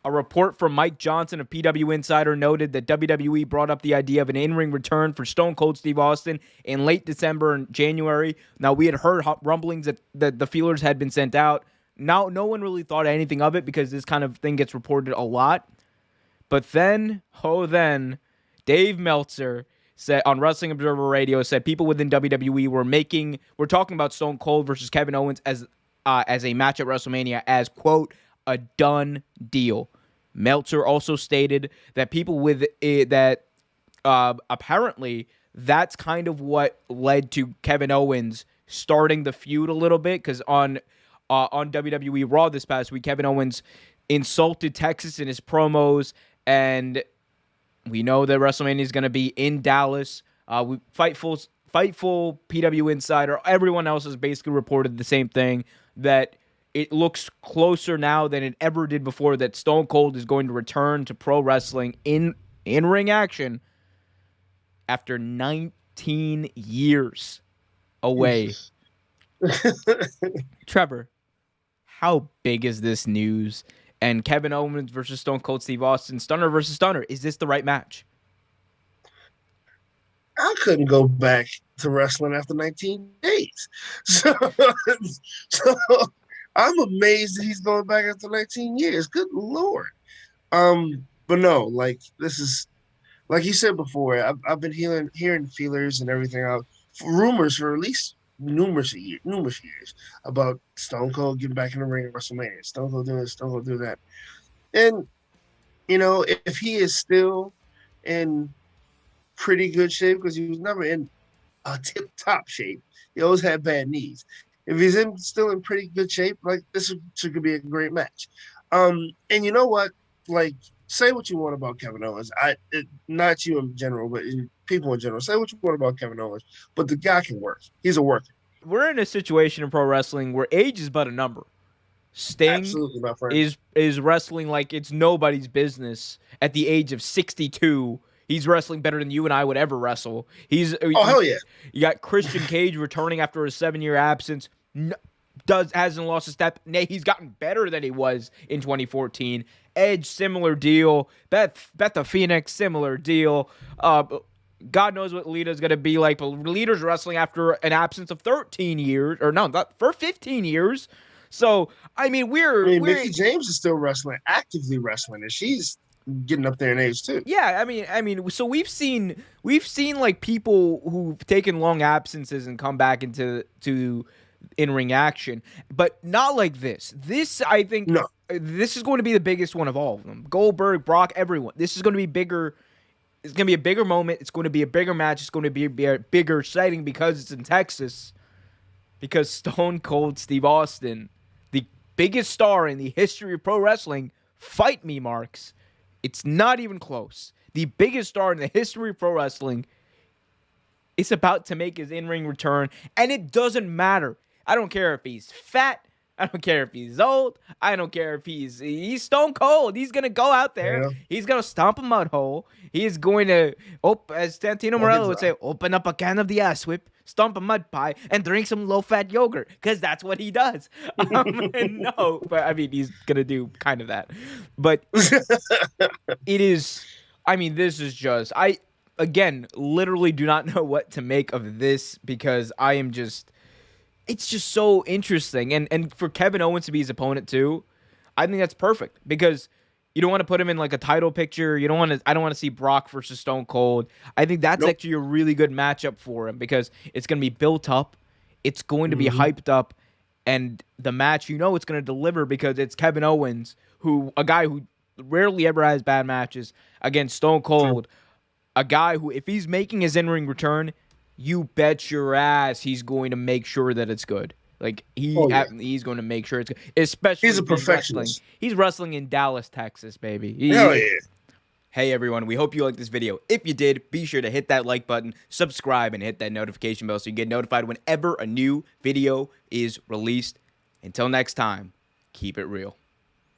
A report from Mike Johnson of PW Insider noted that WWE brought up the idea of an in-ring return for Stone Cold Steve Austin in late December and January. Now, we had heard rumblings that the feelers had been sent out. Now, no one really thought anything of it because this kind of thing gets reported a lot. But then, Dave Meltzer said on Wrestling Observer Radio, said people within WWE were talking about Stone Cold versus Kevin Owens as a match at WrestleMania as, quote, a done deal. Meltzer also stated that people with that apparently that's kind of what led to Kevin Owens starting the feud a little bit, because on WWE Raw this past week, Kevin Owens insulted Texas in his promos, and we know that WrestleMania is going to be in Dallas. Fightful PW Insider, everyone else has basically reported the same thing, that it looks closer now than it ever did before that Stone Cold is going to return to pro wrestling in ring action after 19 years away. Trevor, how big is this news? And Kevin Owens versus Stone Cold Steve Austin, Stunner versus Stunner, is this the right match? I couldn't go back to wrestling after 19 days. So I'm amazed that he's going back after 19 years. Good Lord. But no, like, this is, like you said before, I've been hearing feelers and everything out, rumors for at least numerous years about Stone Cold getting back in the ring at WrestleMania. Stone Cold doing this, Stone Cold doing that. And, if he is still in pretty good shape, because he was never in a tip-top shape. He always had bad knees. If he's still in pretty good shape, like, this could be a great match. And you know what? Like, say what you want about Kevin Owens. Not you in general, but people in general. Say what you want about Kevin Owens, but the guy can work. He's a worker. We're in a situation in pro wrestling where age is but a number. Sting is wrestling like it's nobody's business at the age of 62. He's wrestling better than you and I would ever wrestle. Hell yeah. You got Christian Cage returning after a 7-year absence. Hasn't lost a step. Nay, he's gotten better than he was in 2014. Edge, similar deal. Beth the Phoenix, similar deal. God knows what Lita's going to be like, but Lita's wrestling after an absence of 13 years. Or no, not for 15 years. So, Mickie James is still actively wrestling, and she's getting up there in age too. Yeah, so we've seen like people who've taken long absences and come back into in-ring action, but not like this. This, I think, no. This is going to be the biggest one of all of them. Goldberg, Brock, everyone. This is going to be bigger. It's going to be a bigger moment. It's going to be a bigger match. It's going to be a bigger sighting because it's in Texas. Because Stone Cold Steve Austin, the biggest star in the history of pro wrestling, fight me, Marks. It's not even close. The biggest star in the history of pro wrestling is about to make his in-ring return, and it doesn't matter. I don't care if he's fat. I don't care if he's old. I don't care if he's Stone Cold. He's going to go out there. Yeah. He's going to stomp a mud hole. He's going to, as Santino Marella would say, open up a can of the ass whip, stomp a mud pie, and drink some low-fat yogurt, because that's what he does. No, but he's going to do kind of that. But it is, this is just, again, literally do not know what to make of this, because I am just, it's just so interesting. And for Kevin Owens to be his opponent too, I think that's perfect, because you don't want to put him in like a title picture. I don't want to see Brock versus Stone Cold. I think that's actually a really good matchup for him, because it's going to be built up. It's going to be hyped up, and the match, it's going to deliver, because it's Kevin Owens, a guy who rarely ever has bad matches, against Stone Cold, a guy who, if he's making his in-ring return, you bet your ass he's going to make sure that it's good. Like, he's going to make sure it's good. Especially he's a perfectionist. He's wrestling in Dallas, Texas, baby. Hell yeah. Hey, everyone. We hope you liked this video. If you did, be sure to hit that like button, subscribe, and hit that notification bell so you get notified whenever a new video is released. Until next time, keep it real.